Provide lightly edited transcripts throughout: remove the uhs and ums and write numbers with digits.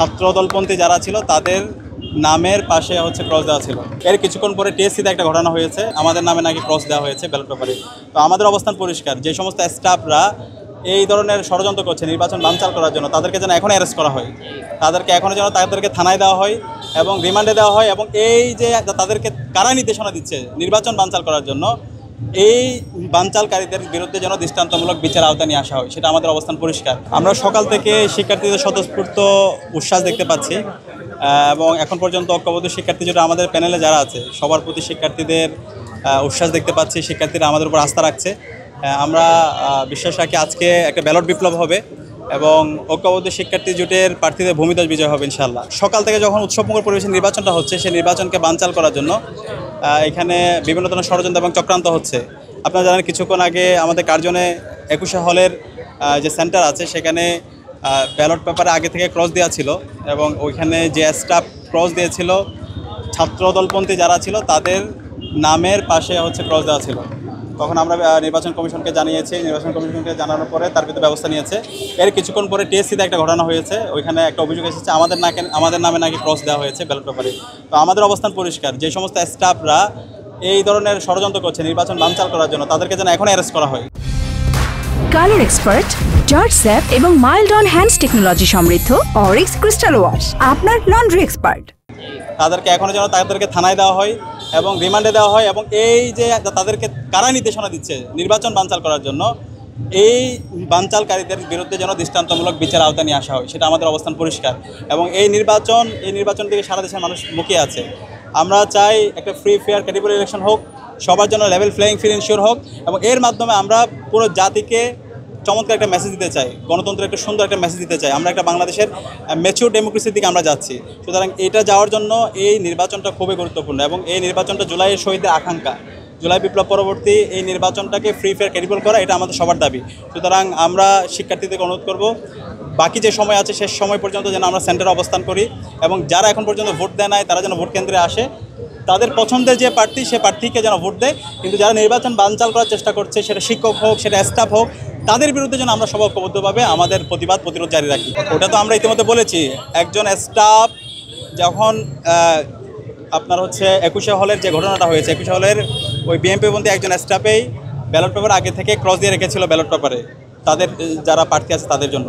ছাত্রদলপন্থী যারা ছিল তাদের নামের পাশে হচ্ছে ক্রস দেওয়া ছিল। এর কিছুক্ষণ পরে টিএসসিতে একটা ঘটনা হয়েছে, আমাদের নামে নাকি ক্রস দেওয়া হয়েছে ব্যালট পেপারে। তো আমাদের অবস্থান পরিষ্কার, যে সমস্ত স্টাফরা এই ধরনের ষড়যন্ত্র করছে নির্বাচন বানচাল করার জন্য, তাদেরকে যেন এখন অ্যারেস্ট করা হয়, তাদেরকে থানায় দেওয়া হয় এবং রিমান্ডে দেওয়া হয়। এবং এই যে তাদেরকে কারা নির্দেশনা দিচ্ছে নির্বাচন বানচাল করার জন্য, এই বানচালকারীদের বিরুদ্ধে যেন দৃষ্টান্তমূলক বিচার আওতায় নিয়ে আসা হয়, সেটা আমাদের অবস্থান পরিষ্কার। আমরা সকাল থেকে শিক্ষার্থীদের স্বতঃস্ফূর্ত উচ্ছ্বাস দেখতে পাচ্ছি এবং এখন পর্যন্ত ঐক্যবদ্ধ শিক্ষার্থী যেটা আমাদের প্যানেলে যারা আছে সবার প্রতি শিক্ষার্থীদের উচ্ছ্বাস দেখতে পাচ্ছি। শিক্ষার্থীরা আমাদের উপর আস্থা রাখছে। আমরা বিশ্বাস রাখি আজকে একটা ব্যালট বিপ্লব হবে এবং ঐক্যবদ্ধ শিক্ষার্থী জোটের প্রার্থীদের ভূমিদল বিজয় হবে ইনশাআল্লাহ। সকাল থেকে যখন উৎসবমুখর পরিবেশে নির্বাচনটা হচ্ছে, সেই নির্বাচনকে বানচাল করার জন্য এখানে বিভিন্ন ধরনের ষড়যন্ত্র এবং চক্রান্ত হচ্ছে। আপনারা জানেন কিছুক্ষণ আগে আমাদের কার্জনে 21 হলের যে সেন্টার আছে সেখানে ব্যালট পেপারে আগে থেকে ক্রস দেওয়া ছিল এবং ওইখানে যে স্টাফ ক্রস দিয়েছিল ছাত্রদলপন্থী যারা ছিল তাদের নামের পাশে হচ্ছে ক্রস দেওয়া ছিল। তখন আমরা নির্বাচন কমিশনকে জানিয়েছি, নির্বাচন কমিশনকে জানানোর পরে তার বিরুদ্ধে ব্যবস্থা নিয়েছে। এর কিছুক্ষণ পরে টিএসসিতে একটা ঘটনা হয়েছে, ওইখানে একটা অভিযোগ এসেছে আমাদের নামে নাকি ক্রস দেওয়া হয়েছে ব্যালট পেপারে। তো আমাদের অবস্থান পরিষ্কার, যে সমস্ত স্টাফরা এই ধরনের ষড়যন্ত্র করছে নির্বাচন বানচাল করার জন্য, তাদেরকে যেন এখন অ্যারেস্ট করা হয়। কালার এক্সপার্ট, জর্জ স্যাপ এবং মাইল্ড অন হ্যান্ডস টেকনোলজি সমৃদ্ধ অরিক্স ক্রিস্টাল ওয়াশ আপনার লন্ড্রি এক্সপার্ট। তাদেরকে থানায় দেওয়া হয় এবং রিমান্ডে দেওয়া হয়। এবং এই যে তাদেরকে কারা নির্দেশনা দিচ্ছে নির্বাচন বানচাল করার জন্য, এই বানচালকারীদের বিরুদ্ধে যেন দৃষ্টান্তমূলক বিচার আওতায় নিয়ে আসা হয়, সেটা আমাদের অবস্থান পরিষ্কার। এবং এই নির্বাচন থেকে সারা দেশের মানুষ মুখিয়ে আছে। আমরা চাই একটা ফ্রি ফেয়ার ক্রেডিবল ইলেকশন হোক, সবার জন্য লেভেল প্লেয়িং ফিল্ড ইনশিওর হোক এবং এর মাধ্যমে আমরা পুরো জাতিকে চমৎকার একটা মেসেজ দিতে চাই, গণতন্ত্রের একটা সুন্দর একটা মেসেজ দিতে চাই। আমরা একটা বাংলাদেশের ম্যাচিউর ডেমোক্রেসির দিকে আমরা যাচ্ছি। সুতরাং এটা যাওয়ার জন্য এই নির্বাচনটা খুবই গুরুত্বপূর্ণ এবং এই নির্বাচনটা জুলাইয়ের শহীদের আকাঙ্ক্ষা, জুলাই বিপ্লব পরবর্তী এই নির্বাচনটাকে ফ্রি ফেয়ার ক্রেডিবল করা, এটা আমাদের সবার দাবি। সুতরাং আমরা শিক্ষার্থীদেরকে অনুরোধ করব বাকি যে সময় আছে শেষ সময় পর্যন্ত যেন আমরা সেন্টারে অবস্থান করি এবং যারা এখন পর্যন্ত ভোট দেয় নাই তারা যেন ভোট কেন্দ্রে আসে, তাদের পছন্দের যে প্রার্থী সে প্রার্থীকে যেন ভোট দেয়। কিন্তু যারা নির্বাচন বানচাল করার চেষ্টা করছে, সেটা শিক্ষক হোক, সেটা স্টাফ হোক, তাদের বিরুদ্ধে যেন আমরা সবাই ঐক্যবদ্ধভাবে আমাদের প্রতিরোধ জারি রাখি। ওটা তো আমরা ইতিমধ্যে বলেছি, একজন স্টাফ যখন আপনার হচ্ছে 21 হলের যে ঘটনাটা হয়েছে, 21 হলের ওই বিএনপিপন্থী একজন স্টাফেই ব্যালট পেপার আগে থেকে ক্রস দিয়ে রেখেছিল ব্যালট পেপারে তাদের যারা প্রার্থী আছে তাদের জন্য।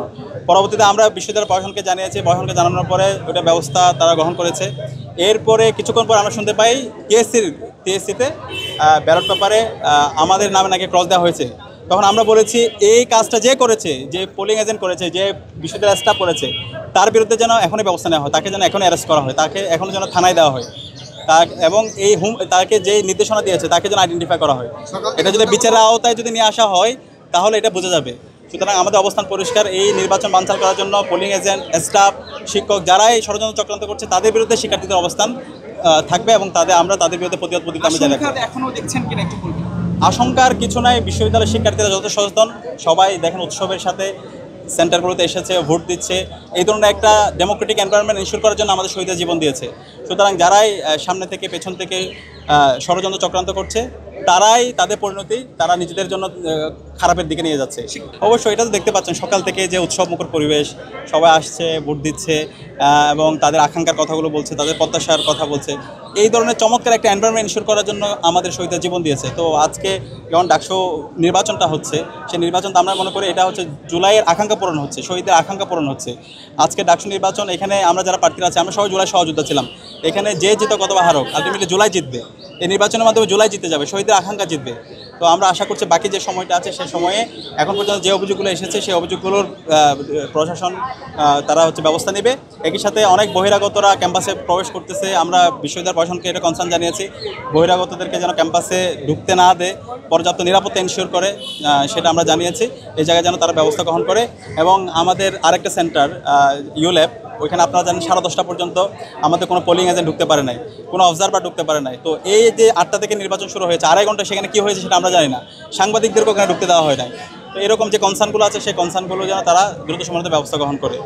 পরবর্তীতে আমরা বিশ্ববিদ্যালয় প্রশাসনকে জানিয়েছি, প্রশাসনকে জানানোর পরে ওইটা ব্যবস্থা তারা গ্রহণ করেছে। এরপরে কিছুক্ষণ পর আমরা শুনতে পাই টিএসসিতে ব্যালট পেপারে আমাদের নামে নাকি ক্রস দেওয়া হয়েছে। তখন আমরা বলেছি এই কাজটা যে করেছে, যে পোলিং এজেন্ট করেছে, যে বিশ্ববিদ্যালয় স্টাফ করেছে, তার বিরুদ্ধে যেন এখনই ব্যবস্থা নেওয়া হয়, তাকে যেন এখন অ্যারেস্ট করা হয়, তাকে এখনও যেন থানায় দেওয়া হয়, এবং তাকে যে নির্দেশনা দিয়েছে তাকে যেন আইডেন্টিফাই করা হয়। এটা যদি বিচারের আওতায় যদি নিয়ে আসা হয় তাহলে এটা বোঝা যাবে। সুতরাং আমাদের অবস্থান পরিষ্কার, এই নির্বাচন বানচাল করার জন্য পোলিং এজেন্ট, স্টাফ, শিক্ষক যারাই ষড়যন্ত্র চক্রান্ত করছে তাদের বিরুদ্ধে শিক্ষার্থীদের অবস্থান থাকবে এবং আমরা তাদের বিরুদ্ধে প্রতিবাদ জানাই। এখনো দেখছেন কিনা একটু বলবেন? আশঙ্কার কিছু নাই, বিশ্ববিদ্যালয়ের শিক্ষার্থীরা যত সচেতন, সবাই দেখেন উৎসবের সাথে সেন্টারগুলোতে এসেছে, ভোট দিচ্ছে। এই ধরনের একটা ডেমোক্রেটিক এনভায়রনমেন্ট ইনশিওর করার জন্য আমাদের শহীদরা জীবন দিয়েছে। সুতরাং যারাই সামনে থেকে পেছন থেকে ষড়যন্ত্র চক্রান্ত করছে, তারাই তাদের পরিণতি তারা নিজেদের জন্য খারাপের দিকে নিয়ে যাচ্ছে। অবশ্যই এটা তো দেখতে পাচ্ছেন সকাল থেকে যে উৎসবমুখর পরিবেশ, সবাই আসছে, ভোট দিচ্ছে এবং তাদের আকাঙ্ক্ষার কথাগুলো বলছে, তাদের প্রত্যাশার কথা বলছে। এই ধরনের চমৎকার একটা এনভায়রনমেন্ট ইনশিওর করার জন্য আমাদের শহীদরা জীবন দিয়েছে। তো আজকে যখন ডাকসু নির্বাচনটা হচ্ছে, সেই নির্বাচনটা আমরা মনে করি এটা হচ্ছে জুলাইয়ের আকাঙ্ক্ষা পূরণ হচ্ছে, শহীদের আকাঙ্ক্ষা পূরণ হচ্ছে। আজকে ডাকসু নির্বাচন, এখানে আমরা যারা প্রার্থীরা আছি আমরা সবাই জুলাই সহযোদ্ধা ছিলাম। এখানে যে জিতো কত বা হারক, আলটিমেটলি জুলাই জিতবে। এই নির্বাচনের মাধ্যমে জুলাই জিতে যাবে, শহীদের আকাঙ্ক্ষা জিতবে। তো আমরা আশা করছি বাকি যে সময়টা আছে সেই সময়ে এখন পর্যন্ত যে অভিযোগগুলো এসেছে সেই অভিযোগগুলোর প্রশাসন তারা হচ্ছে ব্যবস্থা নেবে। একই সাথে অনেক বহিরাগতরা ক্যাম্পাসে প্রবেশ করতেছে, আমরা বিশ্ববিদ্যালয় প্রশাসনকে এটা কনসার্ন জানিয়েছি, বহিরাগতদেরকে যেন ক্যাম্পাসে ঢুকতে না দেয়, পর্যাপ্ত নিরাপত্তা এনশিওর করে সেটা আমরা জানিয়েছি। এই জায়গায় যেন তারা ব্যবস্থা গ্রহণ করে। এবং আমাদের আরেকটা সেন্টার ইউল্যাব, ওইখানে আপনারা জানেন 10:30 পর্যন্ত আমাদের কোনো পোলিং এজেন্ট ঢুকতে পারে নাই, কোনো অবজারভার ঢুকতে পারে নাই। তো এই যে 8টা থেকে নির্বাচন শুরু হয়েছে, 2.5 ঘন্টা সেখানে কী হয়েছে সেটা আমরা জানি না, সাংবাদিকদেরকে ওখানে ঢুকতে দেওয়া হয় নাই। তো এরকম যে কনসার্নগুলো আছে সেই কনসার্নগুলো যেন তারা দ্রুত সময়ের ব্যবস্থা গ্রহণ করে।